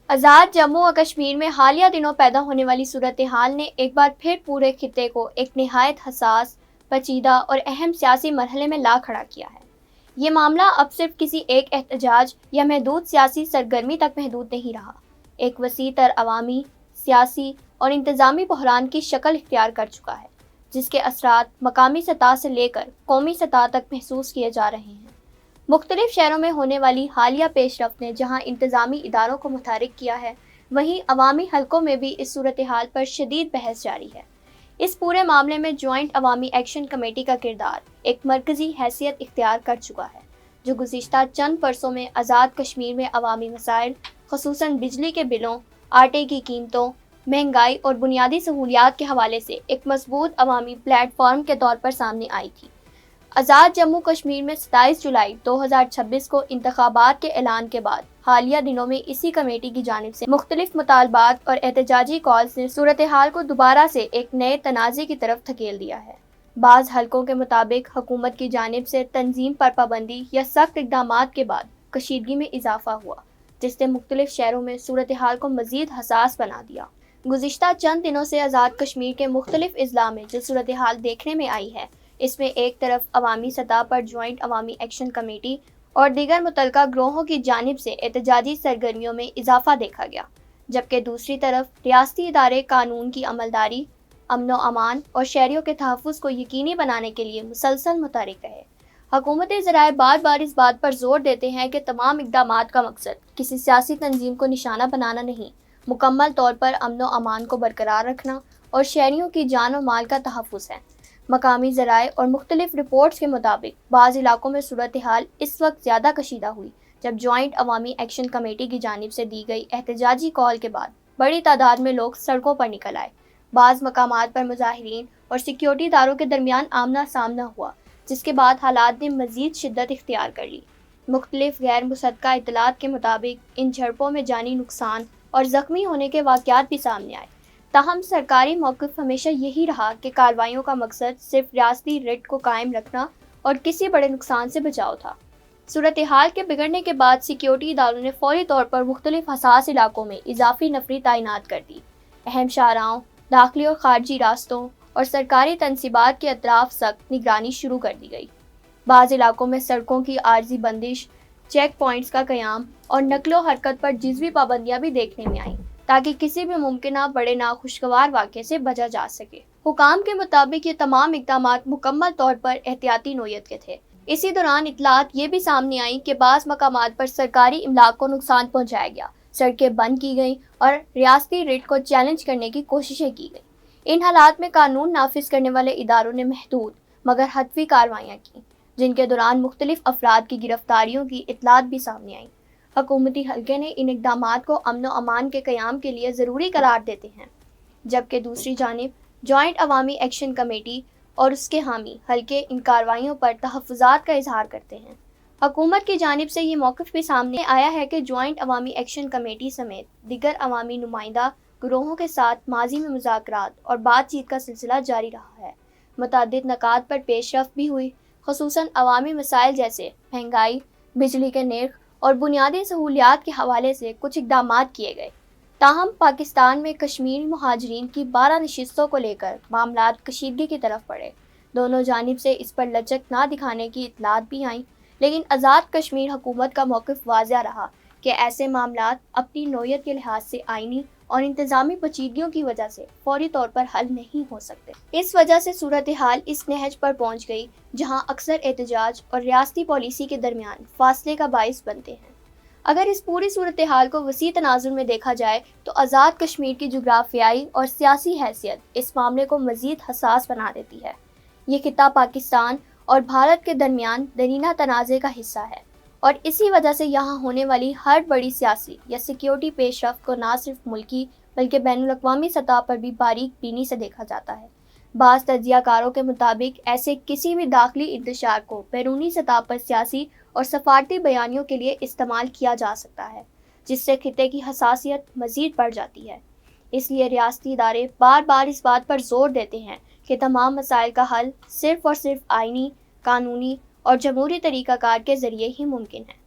آزاد جموں و کشمیر میں حالیہ دنوں پیدا ہونے والی صورتحال نے ایک بار پھر پورے خطے کو ایک نہایت حساس، پیچیدہ اور اہم سیاسی مرحلے میں لا کھڑا کیا ہے۔ یہ معاملہ اب صرف کسی ایک احتجاج یا محدود سیاسی سرگرمی تک محدود نہیں رہا، ایک وسیع تر عوامی، سیاسی اور انتظامی بحران کی شکل اختیار کر چکا ہے، جس کے اثرات مقامی سطح سے لے کر قومی سطح تک محسوس کیے جا رہے ہیں۔ مختلف شہروں میں ہونے والی حالیہ پیش رفت نے جہاں انتظامی اداروں کو متحرک کیا ہے، وہیں عوامی حلقوں میں بھی اس صورتحال پر شدید بحث جاری ہے۔ اس پورے معاملے میں جوائنٹ عوامی ایکشن کمیٹی کا کردار ایک مرکزی حیثیت اختیار کر چکا ہے، جو گزشتہ چند برسوں میں آزاد کشمیر میں عوامی مسائل، خصوصاً بجلی کے بلوں، آٹے کی قیمتوں، مہنگائی اور بنیادی سہولیات کے حوالے سے ایک مضبوط عوامی پلیٹ فارم کے طور پر سامنے آئی تھی۔ آزاد جموں کشمیر میں 27 جولائی 2026 کو انتخابات کے اعلان کے بعد حالیہ دنوں میں اسی کمیٹی کی جانب سے مختلف مطالبات اور احتجاجی کالز نے صورتحال کو دوبارہ سے ایک نئے تنازع کی طرف دھکیل دیا ہے۔ بعض حلقوں کے مطابق حکومت کی جانب سے تنظیم پر پابندی یا سخت اقدامات کے بعد کشیدگی میں اضافہ ہوا، جس نے مختلف شہروں میں صورتحال کو مزید حساس بنا دیا۔ گزشتہ چند دنوں سے آزاد کشمیر کے مختلف اضلاع میں جو صورتحال دیکھنے میں آئی ہے، اس میں ایک طرف عوامی سطح پر جوائنٹ عوامی ایکشن کمیٹی اور دیگر متعلقہ گروہوں کی جانب سے احتجاجی سرگرمیوں میں اضافہ دیکھا گیا، جبکہ دوسری طرف ریاستی ادارے قانون کی عملداری، امن و امان اور شہریوں کے تحفظ کو یقینی بنانے کے لیے مسلسل متحرک رہے۔ حکومتی ذرائع بار بار اس بات پر زور دیتے ہیں کہ تمام اقدامات کا مقصد کسی سیاسی تنظیم کو نشانہ بنانا نہیں، مکمل طور پر امن و امان کو برقرار رکھنا اور شہریوں کی جان و مال کا تحفظ ہے۔ مقامی ذرائع اور مختلف رپورٹس کے مطابق بعض علاقوں میں صورتحال اس وقت زیادہ کشیدہ ہوئی جب جوائنٹ عوامی ایکشن کمیٹی کی جانب سے دی گئی احتجاجی کال کے بعد بڑی تعداد میں لوگ سڑکوں پر نکل آئے۔ بعض مقامات پر مظاہرین اور سیکیورٹی اداروں کے درمیان آمنا سامنا ہوا، جس کے بعد حالات نے مزید شدت اختیار کر لی۔ مختلف غیر مصدقہ اطلاعات کے مطابق ان جھڑپوں میں جانی نقصان اور زخمی ہونے کے واقعات بھی سامنے آئے۔ تاہم سرکاری موقف ہمیشہ یہی رہا کہ کارروائیوں کا مقصد صرف ریاستی ریٹ کو قائم رکھنا اور کسی بڑے نقصان سے بچاؤ تھا۔ صورتحال کے بگڑنے کے بعد سیکیورٹی اداروں نے فوری طور پر مختلف حساس علاقوں میں اضافی نفری تعینات کر دی۔ اہم شاہراہوں، داخلی اور خارجی راستوں اور سرکاری تنصیبات کے اطراف سخت نگرانی شروع کر دی گئی۔ بعض علاقوں میں سڑکوں کی عارضی بندش، چیک پوائنٹس کا قیام اور نقل و حرکت پر جزوی پابندیاں بھی دیکھنے میں آئیں، تاکہ کسی بھی ممکنہ بڑے ناخوشگوار واقعے سے بچا جا سکے۔ حکام کے مطابق یہ تمام اقدامات مکمل طور پر احتیاطی نوعیت کے تھے۔ اسی دوران اطلاعات یہ بھی سامنے آئیں کہ بعض مقامات پر سرکاری املاک کو نقصان پہنچایا گیا، سڑکیں بند کی گئیں اور ریاستی ریٹ کو چیلنج کرنے کی کوششیں کی گئیں۔ ان حالات میں قانون نافذ کرنے والے اداروں نے محدود مگر ہدفی کارروائیاں کیں، جن کے دوران مختلف افراد کی گرفتاریوں کی اطلاعات بھی سامنے آئیں۔ حکومتی حلقے نے ان اقدامات کو امن و امان کے قیام کے لیے ضروری قرار دیتے ہیں، جبکہ دوسری جانب جوائنٹ عوامی ایکشن کمیٹی اور اس کے حامی حلقے ان کارروائیوں پر تحفظات کا اظہار کرتے ہیں۔ حکومت کی جانب سے یہ موقف بھی سامنے آیا ہے کہ جوائنٹ عوامی ایکشن کمیٹی سمیت دیگر عوامی نمائندہ گروہوں کے ساتھ ماضی میں مذاکرات اور بات چیت کا سلسلہ جاری رہا ہے۔ متعدد نکات پر پیش رفت بھی ہوئی، خصوصاً عوامی مسائل جیسے مہنگائی، بجلی کے نرخ اور بنیادی سہولیات کے حوالے سے کچھ اقدامات کیے گئے۔ تاہم پاکستان میں کشمیری مہاجرین کی 12 نشستوں کو لے کر معاملات کشیدگی کی طرف بڑھے۔ دونوں جانب سے اس پر لچک نہ دکھانے کی اطلاعات بھی آئیں، لیکن آزاد کشمیر حکومت کا موقف واضح رہا کہ ایسے معاملات اپنی نوعیت کے لحاظ سے آئینی اور انتظامی پیچیدگیوں کی وجہ سے فوری طور پر حل نہیں ہو سکتے۔ اس وجہ سے صورتحال اس نہج پر پہنچ گئی جہاں اکثر احتجاج اور ریاستی پالیسی کے درمیان فاصلے کا باعث بنتے ہیں۔ اگر اس پوری صورتحال کو وسیع تناظر میں دیکھا جائے تو آزاد کشمیر کی جغرافیائی اور سیاسی حیثیت اس معاملے کو مزید حساس بنا دیتی ہے۔ یہ خطہ پاکستان اور بھارت کے درمیان دیرینہ تنازع کا حصہ ہے، اور اسی وجہ سے یہاں ہونے والی ہر بڑی سیاسی یا سیکیورٹی پیش رفت کو نہ صرف ملکی بلکہ بین الاقوامی سطح پر بھی باریک بینی سے دیکھا جاتا ہے۔ بعض تجزیہ کاروں کے مطابق ایسے کسی بھی داخلی انتشار کو بیرونی سطح پر سیاسی اور سفارتی بیانیوں کے لیے استعمال کیا جا سکتا ہے، جس سے خطے کی حساسیت مزید بڑھ جاتی ہے۔ اس لیے ریاستی ادارے بار بار اس بات پر زور دیتے ہیں کہ تمام مسائل کا حل صرف اور صرف آئینی، قانونی اور جمہوری طریقہ کار کے ذریعے ہی ممکن ہے۔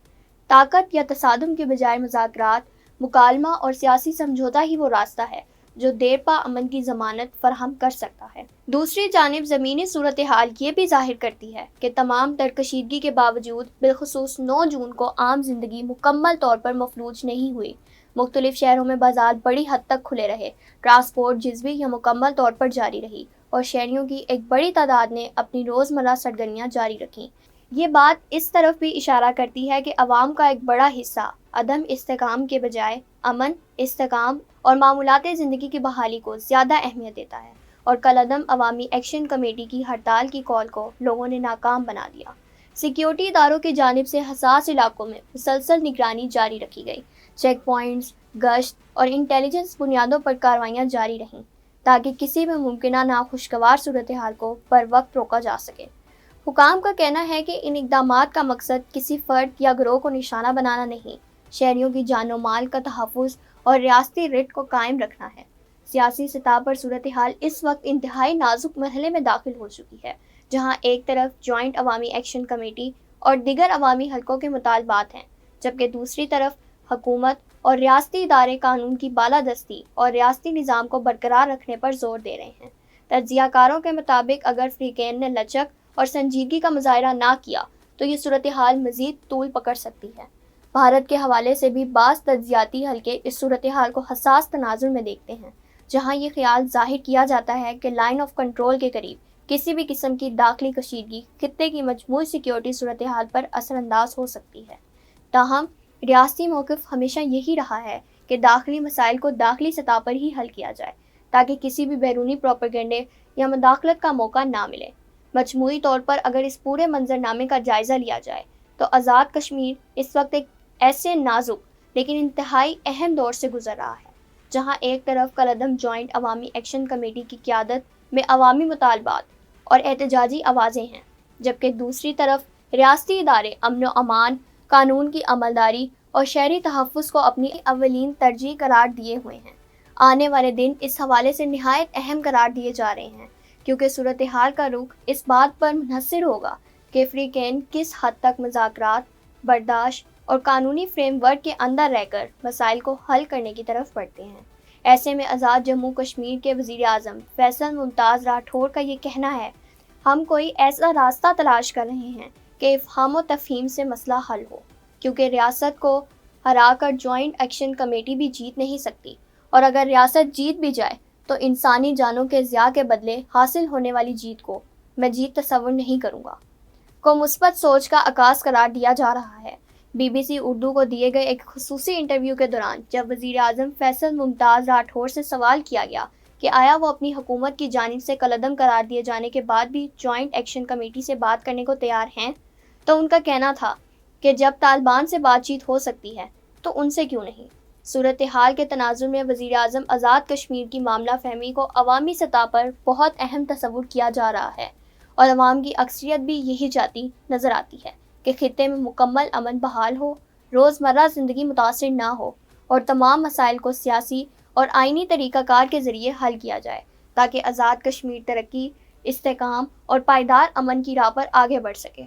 طاقت یا تصادم کے بجائے مذاکرات، مکالمہ اور سیاسی سمجھوتہ ہی وہ راستہ ہے جو دیرپا امن کی ضمانت فراہم کر سکتا ہے۔ دوسری جانب زمینی صورتحال یہ بھی ظاہر کرتی ہے کہ تمام تر کشیدگی کے باوجود بالخصوص 9 جون کو عام زندگی مکمل طور پر مفلوج نہیں ہوئی۔ مختلف شہروں میں بازار بڑی حد تک کھلے رہے، ٹرانسپورٹ جزوی یا مکمل طور پر جاری رہی اور شہریوں کی ایک بڑی تعداد نے اپنی روزمرہ سرگرمیاں جاری رکھیں۔ یہ بات اس طرف بھی اشارہ کرتی ہے کہ عوام کا ایک بڑا حصہ عدم استحکام کے بجائے امن، استحکام اور معمولات زندگی کی بحالی کو زیادہ اہمیت دیتا ہے، اور کالعدم عوامی ایکشن کمیٹی کی ہڑتال کی کال کو لوگوں نے ناکام بنا دیا۔ سیکیورٹی اداروں کی جانب سے حساس علاقوں میں مسلسل نگرانی جاری رکھی گئی، چیک پوائنٹس، گشت اور انٹیلیجنس بنیادوں پر کارروائیاں جاری رہیں تاکہ کسی بھی ممکنہ ناخوشگوار صورتحال کو پر وقت روکا جا سکے۔ حکام کا کہنا ہے کہ ان اقدامات کا مقصد کسی فرد یا گروہ کو نشانہ بنانا نہیں، شہریوں کی جان و مال کا تحفظ اور ریاستی رٹ کو قائم رکھنا ہے۔ سیاسی سطح پر صورتحال اس وقت انتہائی نازک مرحلے میں داخل ہو چکی ہے، جہاں ایک طرف جوائنٹ عوامی ایکشن کمیٹی اور دیگر عوامی حلقوں کے مطالبات ہیں، جبکہ دوسری طرف حکومت اور ریاستی ادارے قانون کی بالادستی اور ریاستی نظام کو برقرار رکھنے پر زور دے رہے ہیں۔ تجزیہ کاروں کے مطابق اگر فریقین نے لچک اور سنجیدگی کا مظاہرہ نہ کیا تو یہ صورتحال مزید طول پکڑ سکتی ہے۔ بھارت کے حوالے سے بھی بعض تجزیاتی حلقے اس صورتحال کو حساس تناظر میں دیکھتے ہیں، جہاں یہ خیال ظاہر کیا جاتا ہے کہ لائن آف کنٹرول کے قریب کسی بھی قسم کی داخلی کشیدگی خطے کی مجموعی سیکیورٹی صورتحال پر اثر انداز ہو سکتی ہے۔ تاہم ریاستی موقف ہمیشہ یہی رہا ہے کہ داخلی مسائل کو داخلی سطح پر ہی حل کیا جائے تاکہ کسی بھی بیرونی پروپیگنڈے یا مداخلت کا موقع نہ ملے۔ مجموعی طور پر اگر اس پورے منظرنامے کا جائزہ لیا جائے تو آزاد کشمیر اس وقت ایک ایسے نازک لیکن انتہائی اہم دور سے گزر رہا ہے، جہاں ایک طرف کالعدم جوائنٹ عوامی ایکشن کمیٹی کی قیادت میں عوامی مطالبات اور احتجاجی آوازیں ہیں، جبکہ دوسری طرف ریاستی ادارے امن و امان، قانون کی عملداری اور شہری تحفظ کو اپنی اولین ترجیح قرار دیے ہوئے ہیں۔ آنے والے دن اس حوالے سے نہایت اہم قرار دیے جا رہے ہیں، کیونکہ صورتحال کا رخ اس بات پر منحصر ہوگا کہ فریقین کس حد تک مذاکرات، برداشت اور قانونی فریم ورک کے اندر رہ کر مسائل کو حل کرنے کی طرف بڑھتے ہیں۔ ایسے میں آزاد جموں کشمیر کے وزیر اعظم فیصل ممتاز راٹھور کا یہ کہنا ہے، ہم کوئی ایسا راستہ تلاش کر رہے ہیں کہ افہام و تفہیم سے مسئلہ حل ہو، کیونکہ ریاست کو ہرا کر جوائنٹ ایکشن کمیٹی بھی جیت نہیں سکتی، اور اگر ریاست جیت بھی جائے تو انسانی جانوں کے ضیاع کے بدلے حاصل ہونے والی جیت کو میں جیت تصور نہیں کروں گا، کو مثبت سوچ کا عکاس قرار دیا جا رہا ہے۔ بی بی سی اردو کو دیے گئے ایک خصوصی انٹرویو کے دوران جب وزیر اعظم فیصل ممتاز راٹھور سے سوال کیا گیا کہ آیا وہ اپنی حکومت کی جانب سے کالعدم قرار دیے جانے کے بعد بھی جوائنٹ ایکشن کمیٹی سے بات کرنے کو تیار ہیں، تو ان کا کہنا تھا کہ جب طالبان سے بات چیت ہو سکتی ہے تو ان سے کیوں نہیں۔ صورتحال کے تناظر میں وزیر اعظم آزاد کشمیر کی معاملہ فہمی کو عوامی سطح پر بہت اہم تصور کیا جا رہا ہے، اور عوام کی اکثریت بھی یہی چاہتی نظر آتی ہے کہ خطے میں مکمل امن بحال ہو، روزمرہ زندگی متاثر نہ ہو اور تمام مسائل کو سیاسی اور آئینی طریقہ کار کے ذریعے حل کیا جائے تاکہ آزاد کشمیر ترقی، استحکام اور پائیدار امن کی راہ پر آگے بڑھ سکے۔